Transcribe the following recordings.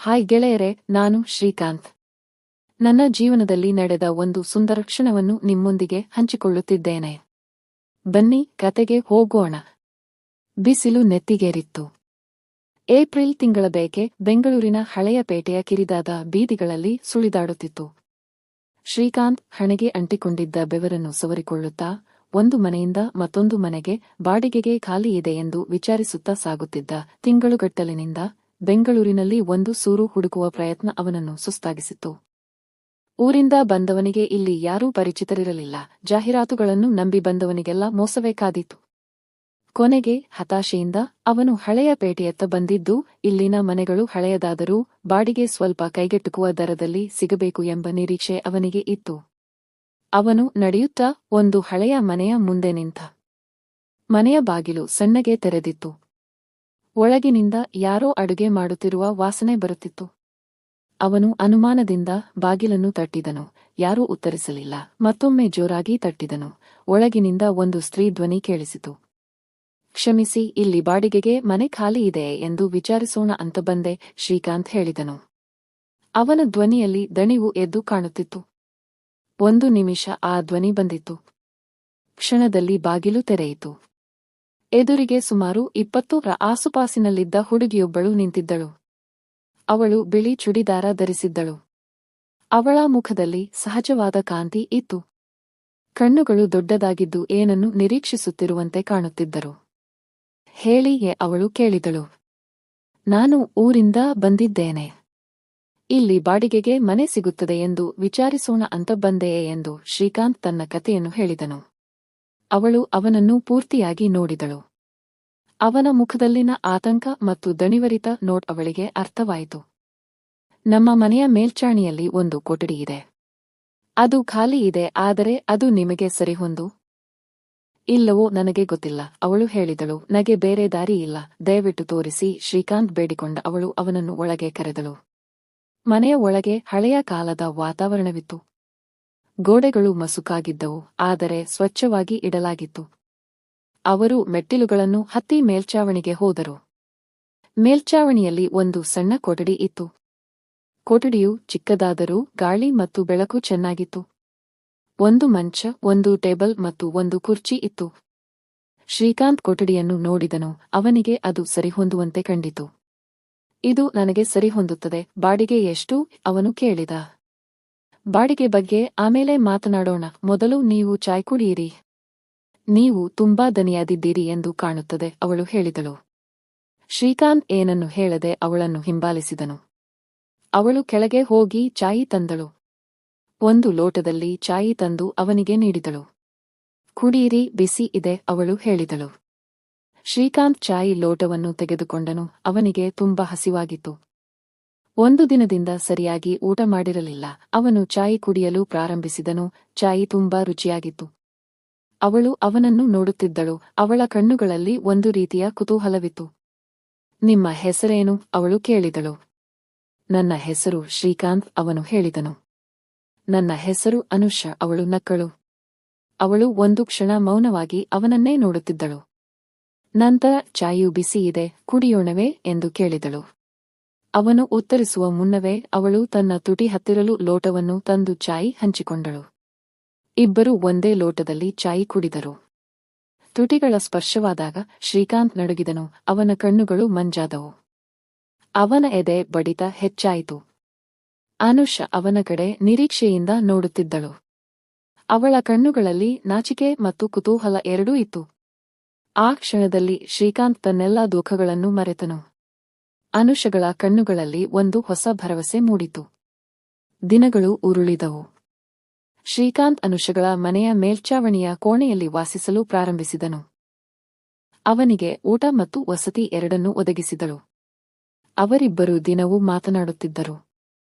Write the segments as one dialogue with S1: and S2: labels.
S1: Hi ಗೆಳೆಯರೆ, ನಾನು ಶ್ರೀಕಾಂತ್. ನನ್ನ ಜೀವನದಲ್ಲಿ ನಡೆದ ಒಂದು ಸುಂದರ ಕ್ಷಣವನ್ನು ನಿಮ್ಮೊಂದಿಗೆ ಹಂಚಿಕೊಳ್ಳುತ್ತಿದ್ದೇನೆ. ಬನ್ನಿ ಕತೆಗೆ ಹೋಗೋಣ. ಬಿಸಿಲು ನೆತ್ತಿಗೇರಿತ್ತು. ಏಪ್ರಿಲ್ ತಿಂಗಳ ಬೇಕೆ ಬೆಂಗಳೂರಿನ ಹಳೆಯ ಪೇಟೆಯ ಕಿರಿದಾದ ಬೀದಿಗಳಲ್ಲಿ ಸುಳಿದಾಡುತ್ತಿತ್ತು. ಶ್ರೀಕಾಂತ್ ಹಣೆಗೆ ಅಂಟಿಕೊಂಡಿದ್ದ ಬೆವರನ್ನು ಸವರಿಕೊಳ್ಳುತ್ತಾ ಒಂದು ಮನೆಯಿಂದ ಮತ್ತೊಂದು ಮನೆಗೆ ಬಾಡಿಗೆಗೆ ಖಾಲಿ ಇದೆ ಎಂದು ವಿಚಾರಿಸುತ್ತಾ ಸಾಗುತ್ತಿದ್ದ. ತಿಂಗಳುಗಟ್ಟಲಿನಿಂದ ಬೆಂಗಳೂರಿನಲ್ಲಿ ಒಂದು ಸೂರು ಹುಡುಕುವ ಪ್ರಯತ್ನ ಅವನನ್ನು ಸುಸ್ತಾಗಿಸಿತ್ತು. ಊರಿಂದ ಬಂದವನಿಗೆ ಇಲ್ಲಿ ಯಾರೂ ಪರಿಚಿತರಿರಲಿಲ್ಲ. ಜಾಹೀರಾತುಗಳನ್ನು ನಂಬಿ ಬಂದವನಿಗೆಲ್ಲ ಮೋಸವೇ ಕಾದೀತು. ಕೊನೆಗೆ ಹತಾಶೆಯಿಂದ ಅವನು ಹಳೆಯ ಪೇಟೆಯತ್ತ ಬಂದಿದ್ದು, ಇಲ್ಲಿನ ಮನೆಗಳು ಹಳೆಯದಾದರೂ ಬಾಡಿಗೆ ಸ್ವಲ್ಪ ಕೈಗೆಟುಕುವ ದರದಲ್ಲಿ ಸಿಗಬೇಕು ಎಂಬ ನಿರೀಕ್ಷೆ ಅವನಿಗೆ ಇತ್ತು. ಅವನು ನಡೆಯುತ್ತಾ ಒಂದು ಹಳೆಯ ಮನೆಯ ಮುಂದೆ ನಿಂತ. ಮನೆಯ ಬಾಗಿಲು ಸಣ್ಣಗೆ ತೆರೆದಿತ್ತು. ಒಳಗಿನಿಂದ ಯಾರೋ ಅಡುಗೆ ಮಾಡುತ್ತಿರುವ ವಾಸನೆ ಬರುತ್ತಿತ್ತು. ಅವನು ಅನುಮಾನದಿಂದ ಬಾಗಿಲನ್ನು ತಟ್ಟಿದನು. ಯಾರೂ ಉತ್ತರಿಸಲಿಲ್ಲ. ಮತ್ತೊಮ್ಮೆ ಜೋರಾಗಿ ತಟ್ಟಿದನು. ಒಳಗಿನಿಂದ ಒಂದು ಸ್ತ್ರೀ ಧ್ವನಿ ಕೇಳಿಸಿತು. ಕ್ಷಮಿಸಿ, ಇಲ್ಲಿ ಬಾಡಿಗೆಗೆ ಮನೆ ಖಾಲಿ ಇದೆ ಎಂದು ವಿಚಾರಿಸೋಣ ಅಂತ ಬಂದೆ, ಶ್ರೀಕಾಂತ್ ಹೇಳಿದನು. ಅವನ ಧ್ವನಿಯಲ್ಲಿ ದಣಿವು ಎದ್ದು ಕಾಣುತ್ತಿತ್ತು. ಒಂದು ನಿಮಿಷ ಆ ಧ್ವನಿ ಬಂದಿತ್ತು. ಕ್ಷಣದಲ್ಲಿ ಬಾಗಿಲು ತೆರೆಯಿತು. ಎದುರಿಗೆ ಸುಮಾರು 20ರ ಆಸುಪಾಸಿನಲ್ಲಿದ್ದ ಹುಡುಗಿಯೊಬ್ಬಳು ನಿಂತಿದ್ದಳು. ಅವಳು ಬಿಳಿ ಚುಡಿದಾರ ಧರಿಸಿದ್ದಳು. ಅವಳ ಮುಖದಲ್ಲಿ ಸಹಜವಾದ ಕಾಂತಿ ಇತ್ತು. ಕಣ್ಣುಗಳು ದೊಡ್ಡದಾಗಿದ್ದು ಏನನ್ನು ನಿರೀಕ್ಷಿಸುತ್ತಿರುವಂತೆ ಕಾಣುತ್ತಿದ್ದರು. ಹೇಳಿ, ಅವಳು ಕೇಳಿದಳು. ನಾನು ಊರಿಂದ ಬಂದಿದ್ದೇನೆ. ಇಲ್ಲಿ ಬಾಡಿಗೆಗೆ ಮನೆ ಸಿಗುತ್ತದೆ ಎಂದು ವಿಚಾರಿಸೋಣ ಅಂತ ಬಂದೆಯೇ ಎಂದು ಶ್ರೀಕಾಂತ್ ತನ್ನ ಕಥೆಯನ್ನು ಹೇಳಿದನು. ಅವಳು ಅವನನ್ನು ಪೂರ್ತಿಯಾಗಿ ನೋಡಿದಳು. ಅವನ ಮುಖದಲ್ಲಿನ ಆತಂಕ ಮತ್ತು ದಣಿವರಿತ ನೋಟ್ ಅವಳಿಗೆ ಅರ್ಥವಾಯಿತು. ನಮ್ಮ ಮನೆಯ ಮೇಲ್ಚಾಣಿಯಲ್ಲಿ ಒಂದು ಕೊಠಡಿ ಇದೆ. ಅದು ಖಾಲಿ ಇದೆ, ಆದರೆ ಅದು ನಿಮಗೆ ಸರಿಹೊಂದು ಇಲ್ಲವೋ ನನಗೆ ಗೊತ್ತಿಲ್ಲ, ಅವಳು ಹೇಳಿದಳು. ನಗೆ ಬೇರೆ ದಾರಿ ಇಲ್ಲ, ದಯವಿಟ್ಟು ತೋರಿಸಿ, ಶ್ರೀಕಾಂತ್ ಬೇಡಿಕೊಂಡ. ಅವಳು ಅವನನ್ನು ಒಳಗೆ ಕರೆದಳು. ಮನೆಯ ಒಳಗೆ ಹಳೆಯ ಕಾಲದ ವಾತಾವರಣವಿತ್ತು. ಗೋಡೆಗಳು ಮಸುಕಾಗಿದ್ದವು, ಆದರೆ ಸ್ವಚ್ಛವಾಗಿ ಇಡಲಾಗಿತ್ತು. ಅವರು ಮೆಟ್ಟಿಲುಗಳನ್ನು ಹತ್ತಿ ಮೇಲ್ಚಾವಣಿಗೆ ಹೋದರು. ಮೇಲ್ಚಾವಣಿಯಲ್ಲಿ ಒಂದು ಸಣ್ಣ ಕೊಠಡಿ ಇತ್ತು. ಕೊಠಡಿಯು ಚಿಕ್ಕದಾದರೂ ಗಾಳಿ ಮತ್ತು ಬೆಳಕು ಚೆನ್ನಾಗಿತ್ತು. ಒಂದು ಮಂಚ, ಒಂದು ಟೇಬಲ್ ಮತ್ತು ಒಂದು ಕುರ್ಚಿ ಇತ್ತು. ಶ್ರೀಕಾಂತ್ ಕೊಠಡಿಯನ್ನು ನೋಡಿದನು. ಅವನಿಗೆ ಅದು ಸರಿಹೊಂದುವಂತೆ ಕಂಡಿತು. ಇದು ನನಗೆ ಸರಿಹೊಂದುತ್ತದೆ. ಬಾಡಿಗೆ ಎಷ್ಟು? ಅವನು ಕೇಳಿದ. ಬಾಡಿಗೆ ಬಗ್ಗೆ ಆಮೇಲೆ ಮಾತನಾಡೋಣ, ಮೊದಲು ನೀವು ಚಾಯ್ ಕುಡಿಯಿರಿ. ನೀವು ತುಂಬಾ ದನಿಯಾದಿದ್ದೀರಿ ಎಂದು ಕಾಣುತ್ತದೆ, ಅವಳು ಹೇಳಿದಳು. ಶ್ರೀಕಾಂತ್ ಏನನ್ನು ಹೇಳದೆ ಅವಳನ್ನು ಹಿಂಬಾಲಿಸಿದನು. ಅವಳು ಕೆಳಗೆ ಹೋಗಿ ಚಾಯಿ ತಂದಳು. ಒಂದು ಲೋಟದಲ್ಲಿ ಚಾಯಿ ತಂದು ಅವನಿಗೆ ನೀಡಿದಳು. ಕುಡಿಯಿರಿ, ಬಿಸಿ ಇದೆ, ಅವಳು ಹೇಳಿದಳು. ಶ್ರೀಕಾಂತ್ ಚಾಯಿ ಲೋಟವನ್ನು ತೆಗೆದುಕೊಂಡನು. ಅವನಿಗೆ ತುಂಬಾ ಹಸಿವಾಗಿತ್ತು. ಒಂದು ದಿನದಿಂದ ಸರಿಯಾಗಿ ಊಟ ಮಾಡಿರಲಿಲ್ಲ. ಅವನು ಚಾಯಿ ಕುಡಿಯಲು ಪ್ರಾರಂಭಿಸಿದನು. ಚಾಯಿ ತುಂಬಾ ರುಚಿಯಾಗಿತ್ತು. ಅವಳು ಅವನನ್ನು ನೋಡುತ್ತಿದ್ದಳು. ಅವಳ ಕಣ್ಣುಗಳಲ್ಲಿ ಒಂದು ರೀತಿಯ ಕುತೂಹಲವಿತ್ತು. ನಿಮ್ಮ ಹೆಸರೇನು? ಅವಳು ಕೇಳಿದಳು. ನನ್ನ ಹೆಸರು ಶ್ರೀಕಾಂತ್, ಅವನು ಹೇಳಿದನು. ನನ್ನ ಹೆಸರು ಅನುಷ, ಅವಳು ನಕ್ಕಳು. ಅವಳು ಒಂದು ಕ್ಷಣ ಮೌನವಾಗಿ ಅವನನ್ನೇ ನೋಡುತ್ತಿದ್ದಳು. ನಂತರ ಚಾಯು ಬಿಸಿ ಇದೆ, ಕುಡಿಯೋಣವೇ ಎಂದು ಕೇಳಿದಳು. ಅವನು ಉತ್ತರಿಸುವ ಮುನ್ನವೇ ಅವಳು ತನ್ನ ತುಟಿ ಹತ್ತಿರಲು ಲೋಟವನ್ನು ತಂದು ಚಾಯಿ ಹಂಚಿಕೊಂಡಳು. ಇಬ್ಬರು ಒಂದೇ ಲೋಟದಲ್ಲಿ ಚಾಯಿ ಕುಡಿದರು. ತುಟಿಗಳ ಸ್ಪರ್ಶವಾದಾಗ ಶ್ರೀಕಾಂತ್ ನಡುಗಿದನು. ಅವನ ಕಣ್ಣುಗಳು ಮಂಜಾದವು. ಅವನ ಎದೆ ಬಡಿತ ಹೆಚ್ಚಾಯಿತು. ಅನುಷ ಅವನ ಕಡೆ ನಿರೀಕ್ಷೆಯಿಂದ ನೋಡುತ್ತಿದ್ದಳು. ಅವಳ ಕಣ್ಣುಗಳಲ್ಲಿ ನಾಚಿಕೆ ಮತ್ತು ಕುತೂಹಲ ಎರಡೂ ಇತ್ತು. ಆ ಕ್ಷಣದಲ್ಲಿ ಶ್ರೀಕಾಂತ್ ತನ್ನೆಲ್ಲಾ ದುಃಖಗಳನ್ನು ಮರೆತನು. ಅನುಷಗಳ ಕಣ್ಣುಗಳಲ್ಲಿ ಒಂದು ಹೊಸ ಭರವಸೆ ಮೂಡಿತು. ದಿನಗಳು ಉರುಳಿದವು. ಶ್ರೀಕಾಂತ್ ಅನುಷಗಳ ಮನೆಯ ಮೇಲ್ಚಾವಣಿಯ ಕೋಣೆಯಲ್ಲಿ ವಾಸಿಸಲು ಪ್ರಾರಂಭಿಸಿದನು. ಅವನಿಗೆ ಊಟ ಮತ್ತು ವಸತಿ ಎರಡನ್ನೂ ಒದಗಿಸಿದಳು. ಅವರಿಬ್ಬರು ದಿನವೂ ಮಾತನಾಡುತ್ತಿದ್ದರು.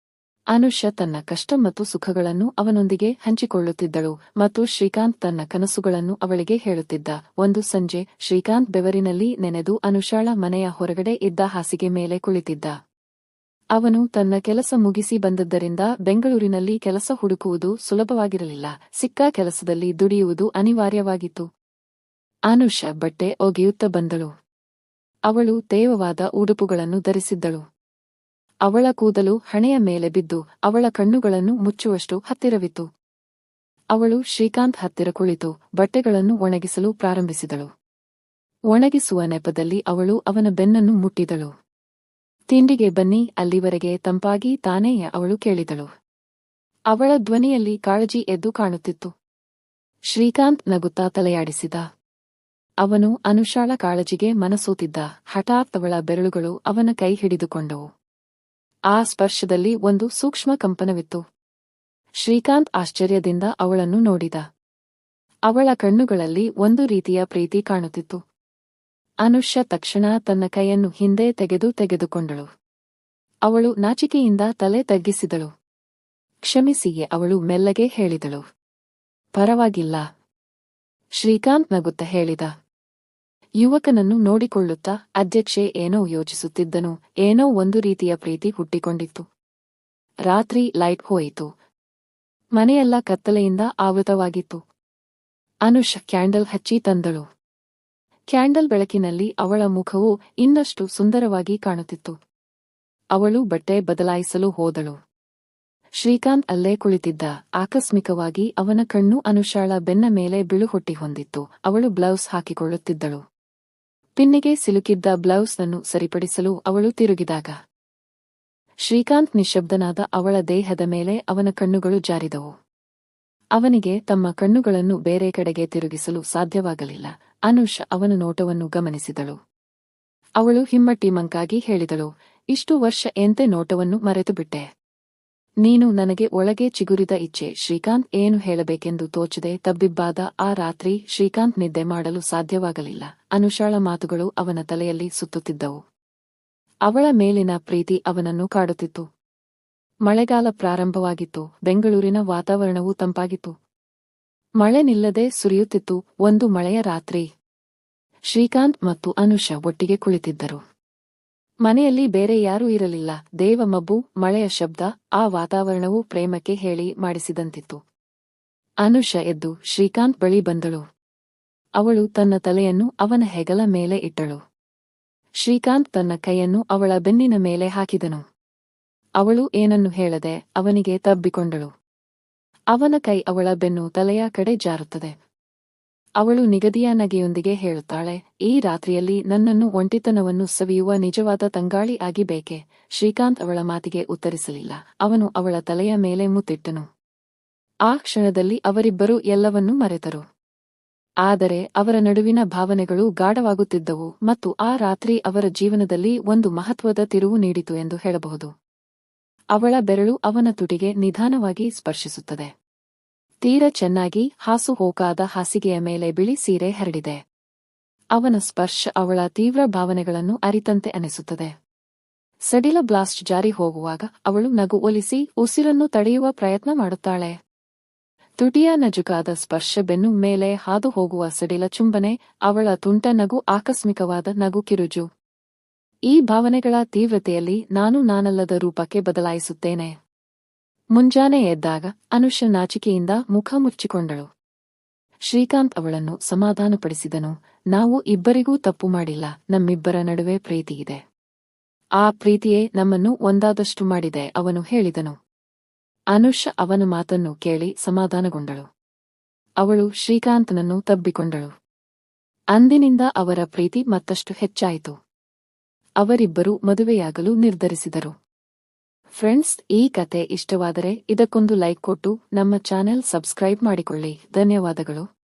S1: ಅನುಷ ತನ್ನ ಕಷ್ಟ ಮತ್ತು ಸುಖಗಳನ್ನು ಅವನೊಂದಿಗೆ ಹಂಚಿಕೊಳ್ಳುತ್ತಿದ್ದಳು ಮತ್ತು ಶ್ರೀಕಾಂತ್ ತನ್ನ ಕನಸುಗಳನ್ನು ಅವಳಿಗೆ ಹೇಳುತ್ತಿದ್ದ. ಒಂದು ಸಂಜೆ ಶ್ರೀಕಾಂತ್ ಬೆವರಿನಲ್ಲಿ ನೆನೆದು ಅನುಷಾಳ ಮನೆಯ ಹೊರಗಡೆ ಇದ್ದ ಹಾಸಿಗೆ ಮೇಲೆ ಕುಳಿತಿದ್ದ. ಅವನು ತನ್ನ ಕೆಲಸ ಮುಗಿಸಿ ಬಂದದ್ದರಿಂದ ಬೆಂಗಳೂರಿನಲ್ಲಿ ಕೆಲಸ ಹುಡುಕುವುದು ಸುಲಭವಾಗಿರಲಿಲ್ಲ. ಸಿಕ್ಕ ಕೆಲಸದಲ್ಲಿ ದುಡಿಯುವುದು ಅನಿವಾರ್ಯವಾಗಿತ್ತು. ಅನುಷ ಬಟ್ಟೆ ಒಗೆಯುತ್ತ ಬಂದಳು. ಅವಳು ತೇವವಾದ ಉಡುಪುಗಳನ್ನು ಧರಿಸಿದ್ದಳು. ಅವಳ ಕೂದಲು ಹಣೆಯ ಮೇಲೆ ಬಿದ್ದು ಅವಳ ಕಣ್ಣುಗಳನ್ನು ಮುಚ್ಚುವಷ್ಟು ಹತ್ತಿರವಿತ್ತು. ಅವಳು ಶ್ರೀಕಾಂತ್ ಹತ್ತಿರ ಕುಳಿತು ಬಟ್ಟೆಗಳನ್ನು ಒಣಗಿಸಲು ಪ್ರಾರಂಭಿಸಿದಳು. ಒಣಗಿಸುವ ನೆಪದಲ್ಲಿ ಅವಳು ಅವನ ಬೆನ್ನನ್ನು ಮುಟ್ಟಿದಳು. ತಿಂಡಿಗೆ ಬನ್ನಿ, ಅಲ್ಲಿವರೆಗೆ ತಂಪಾಗಿ ತಾನೇಯ ಅವಳು ಕೇಳಿದಳು. ಅವಳ ಧ್ವನಿಯಲ್ಲಿ ಕಾಳಜಿ ಎದ್ದು ಕಾಣುತ್ತಿತ್ತು. ಶ್ರೀಕಾಂತ್ ನಗುತ್ತಾ ತಲೆಯಾಡಿಸಿದ. ಅವನು ಅನುಷಾಳ ಕಾಳಜಿಗೆ ಮನಸೋತಿದ್ದ. ಹಠಾತ್ ಅವಳ ಬೆರಳುಗಳು ಅವನ ಕೈ ಹಿಡಿದುಕೊಂಡವು. ಆ ಸ್ಪರ್ಶದಲ್ಲಿ ಒಂದು ಸೂಕ್ಷ್ಮ ಕಂಪನವಿತ್ತು. ಶ್ರೀಕಾಂತ್ ಆಶ್ಚರ್ಯದಿಂದ ಅವಳನ್ನು ನೋಡಿದ. ಅವಳ ಕಣ್ಣುಗಳಲ್ಲಿ ಒಂದು ರೀತಿಯ ಪ್ರೀತಿ ಕಾಣುತ್ತಿತ್ತು. ಅನುಷ ತಕ್ಷಣ ತನ್ನ ಕೈಯನ್ನು ಹಿಂದೆ ತೆಗೆದುಕೊಂಡಳು. ಅವಳು ನಾಚಿಕೆಯಿಂದ ತಲೆ ತಗ್ಗಿಸಿದಳು. ಕ್ಷಮಿಸಿಯೇ ಅವಳು ಮೆಲ್ಲಗೆ ಹೇಳಿದಳು. ಪರವಾಗಿಲ್ಲ. ಶ್ರೀಕಾಂತ್ ನಗುತ್ತಾ ಹೇಳಿದ. ಯುವಕನನ್ನು ನೋಡಿಕೊಳ್ಳುತ್ತಾ ಅಧ್ಯಕ್ಷೆ ಏನೋ ಯೋಚಿಸುತ್ತಿದ್ದನು. ಏನೋ ಒಂದು ರೀತಿಯ ಪ್ರೀತಿ ಹುಟ್ಟಿಕೊಂಡಿತ್ತು. ರಾತ್ರಿ ಲೈಟ್ ಹೋಯಿತು. ಮನೆಯೆಲ್ಲ ಕತ್ತಲೆಯಿಂದ ಆವೃತವಾಗಿತ್ತು. ಅನುಷ್ ಕ್ಯಾಂಡಲ್ ಹಚ್ಚಿ ತಂದಳು. ಕ್ಯಾಂಡಲ್ ಬೆಳಕಿನಲ್ಲಿ ಅವಳ ಮುಖವು ಇನ್ನಷ್ಟು ಸುಂದರವಾಗಿ ಕಾಣುತ್ತಿತ್ತು. ಅವಳು ಬಟ್ಟೆ ಬದಲಾಯಿಸಲು ಹೋದಳು. ಶ್ರೀಕಾಂತ್ ಅಲ್ಲೇ ಕುಳಿತಿದ್ದ. ಆಕಸ್ಮಿಕವಾಗಿ ಅವನ ಕಣ್ಣು ಅನುಷಾಳ ಬೆನ್ನ ಮೇಲೆ ಬಿಳುಹೊಟ್ಟಿ ಹೊಂದಿತ್ತು. ಅವಳು ಬ್ಲೌಸ್ ಹಾಕಿಕೊಳ್ಳುತ್ತಿದ್ದಳು. ಪಿನ್ನಿಗೆ ಸಿಲುಕಿದ್ದ ಬ್ಲೌಸ್ ಅನ್ನು ಸರಿಪಡಿಸಲು ಅವಳು ತಿರುಗಿದಾಗ ಶ್ರೀಕಾಂತ್ ನಿಶ್ಶಬ್ದನಾದ. ಅವಳ ದೇಹದ ಮೇಲೆ ಅವನ ಕಣ್ಣುಗಳು ಜಾರಿದವು. ಅವನಿಗೆ ತಮ್ಮ ಕಣ್ಣುಗಳನ್ನು ಬೇರೆ ಕಡೆಗೆ ತಿರುಗಿಸಲು ಸಾಧ್ಯವಾಗಲಿಲ್ಲ. ಅನುಷ್ ಅವನ ನೋಟವನ್ನು ಗಮನಿಸಿದಳು. ಅವಳು ಹಿಮ್ಮಟ್ಟಿ ಮಂಕಾಗಿ ಹೇಳಿದಳು, ಇಷ್ಟು ವರ್ಷ ಎಂತೆ ನೋಟವನ್ನು ಮರೆತುಬಿಟ್ಟೆ. ನೀನು ನನಗೆ ಒಳಗೆ ಚಿಗುರಿದ ಇಚ್ಛೆ. ಶ್ರೀಕಾಂತ್ ಏನು ಹೇಳಬೇಕೆಂದು ತೋಚದೆ ತಬ್ಬಿಬ್ಬಾದ. ಆ ರಾತ್ರಿ ಶ್ರೀಕಾಂತ್ ನಿದ್ದೆ ಮಾಡಲು ಸಾಧ್ಯವಾಗಲಿಲ್ಲ. ಅನುಷಾಳ ಮಾತುಗಳು ಅವನ ತಲೆಯಲ್ಲಿ ಸುತ್ತುತ್ತಿದ್ದವು. ಅವಳ ಮೇಲಿನ ಪ್ರೀತಿ ಅವನನ್ನು ಕಾಡುತ್ತಿತ್ತು. ಮಳೆಗಾಲ ಪ್ರಾರಂಭವಾಗಿತ್ತು. ಬೆಂಗಳೂರಿನ ವಾತಾವರಣವು ತಂಪಾಗಿತ್ತು. ಮಳೆ ನಿಲ್ಲದೆ ಸುರಿಯುತ್ತಿತ್ತು. ಒಂದು ಮಳೆಯ ರಾತ್ರಿ ಶ್ರೀಕಾಂತ್ ಮತ್ತು ಅನುಷ ಒಟ್ಟಿಗೆ ಕುಳಿತಿದ್ದರು. ಮನೆಯಲ್ಲಿ ಬೇರೆ ಯಾರೂ ಇರಲಿಲ್ಲ. ದೇವ ಮಬ್ಬು, ಮಳೆಯ ಶಬ್ದ, ಆ ವಾತಾವರಣವು ಪ್ರೇಮಕ್ಕೆ ಹೇಳಿ ಮಾಡಿಸಿದಂತಿತ್ತು. ಅನುಷ ಎದ್ದು ಶ್ರೀಕಾಂತ್ ಬಳಿ ಬಂದಳು. ಅವಳು ತನ್ನ ತಲೆಯನ್ನು ಅವನ ಹೆಗಲ ಮೇಲೆ ಇಟ್ಟಳು. ಶ್ರೀಕಾಂತ್ ತನ್ನ ಕೈಯನ್ನು ಅವಳ ಬೆನ್ನಿನ ಮೇಲೆ ಹಾಕಿದನು. ಅವಳು ಏನನ್ನು ಹೇಳದೆ ಅವನಿಗೆ ತಬ್ಬಿಕೊಂಡಳು. ಅವನ ಕೈ ಅವಳ ಬೆನ್ನು ತಲೆಯ ಕಡೆ ಜಾರುತ್ತದೆ. ಅವಳು ನಿಗದಿಯ ನಗೆಯೊಂದಿಗೆ ಹೇಳುತ್ತಾಳೆ, ಈ ರಾತ್ರಿಯಲ್ಲಿ ನನ್ನನ್ನು ಒಂಟಿತನವನ್ನು ಸವಿಯುವ ನಿಜವಾದ ತಂಗಾಳಿ ಆಗಿ ಬೇಕೆ. ಶ್ರೀಕಾಂತ್ ಅವಳ ಮಾತಿಗೆ ಉತ್ತರಿಸಲಿಲ್ಲ. ಅವನು ಅವಳ ತಲೆಯ ಮೇಲೆ ಮುತ್ತಿಟ್ಟನು. ಆ ಕ್ಷಣದಲ್ಲಿ ಅವರಿಬ್ಬರೂ ಎಲ್ಲವನ್ನೂ ಮರೆತರು. ಆದರೆ ಅವರ ನಡುವಿನ ಭಾವನೆಗಳು ಗಾಢವಾಗುತ್ತಿದ್ದವು ಮತ್ತು ಆ ರಾತ್ರಿ ಅವರ ಜೀವನದಲ್ಲಿ ಒಂದು ಮಹತ್ವದ ತಿರುವು ನೀಡಿತು ಎಂದು ಹೇಳಬಹುದು. ಅವಳ ಬೆರಳು ಅವನ ತುಟಿಗೆ ನಿಧಾನವಾಗಿ ಸ್ಪರ್ಶಿಸುತ್ತದೆ. ತೀರ ಚೆನ್ನಾಗಿ ಹಾಸುಹೋಕಾದ ಹಾಸಿಗೆಯ ಮೇಲೆ ಬಿಳಿ ಸೀರೆ ಹರಡಿದೆ. ಅವನ ಸ್ಪರ್ಶ ಅವಳ ತೀವ್ರ ಭಾವನೆಗಳನ್ನು ಅರಿತಂತೆ ಅನಿಸುತ್ತದೆ. ಸಡಿಲ ಬ್ಲಾಸ್ಟ್ ಜಾರಿ ಹೋಗುವಾಗ ಅವಳು ನಗು ಒಲಿಸಿ ಉಸಿರನ್ನು ತಡೆಯುವ ಪ್ರಯತ್ನ ಮಾಡುತ್ತಾಳೆ. ತುಟಿಯ ನಜುಕಾದ ಸ್ಪರ್ಶ, ಬೆನ್ನು ಮೇಲೆ ಹಾದು ಹೋಗುವ ಸಡಿಲ ಚುಂಬನೆ, ಅವಳ ತುಂಟ ನಗು, ಆಕಸ್ಮಿಕವಾದ ನಗು, ಕಿರುಜು. ಈ ಭಾವನೆಗಳ ತೀವ್ರತೆಯಲ್ಲಿ ನಾನು ನಾನಲ್ಲದ ರೂಪಕ್ಕೆ ಬದಲಾಯಿಸುತ್ತೇನೆ. ಮುಂಜಾನೆ ಎದ್ದಾಗ ಅನುಷ ನಾಚಿಕೆಯಿಂದ ಮುಖ ಮುಚ್ಚಿಕೊಂಡಳು. ಶ್ರೀಕಾಂತ್ ಅವಳನ್ನು ಸಮಾಧಾನಪಡಿಸಿದನು. ನಾವು ಇಬ್ಬರಿಗೂ ತಪ್ಪು ಮಾಡಿಲ್ಲ. ನಮ್ಮಿಬ್ಬರ ನಡುವೆ ಪ್ರೀತಿಯಿದೆ. ಆ ಪ್ರೀತಿಯೇ ನಮ್ಮನ್ನು ಒಂದಾದಷ್ಟು ಮಾಡಿದೆ, ಅವನು ಹೇಳಿದನು. ಅನುಷ ಅವನ ಮಾತನ್ನು ಕೇಳಿ ಸಮಾಧಾನಗೊಂಡಳು. ಅವಳು ಶ್ರೀಕಾಂತನನ್ನು ತಬ್ಬಿಕೊಂಡಳು. ಅಂದಿನಿಂದ ಅವರ ಪ್ರೀತಿ ಮತ್ತಷ್ಟು ಹೆಚ್ಚಾಯಿತು. ಅವರಿಬ್ಬರು ಮದುವೆಯಾಗಲು ನಿರ್ಧರಿಸಿದರು. ಫ್ರೆಂಡ್ಸ್, ಈ ಕತೆ ಇಷ್ಟವಾದರೆ ಇದಕ್ಕೊಂದು ಲೈಕ್ ಕೊಟ್ಟು ನಮ್ಮ ಚಾನೆಲ್ ಸಬ್ಸ್ಕ್ರೈಬ್ ಮಾಡಿಕೊಳ್ಳಿ. ಧನ್ಯವಾದಗಳು.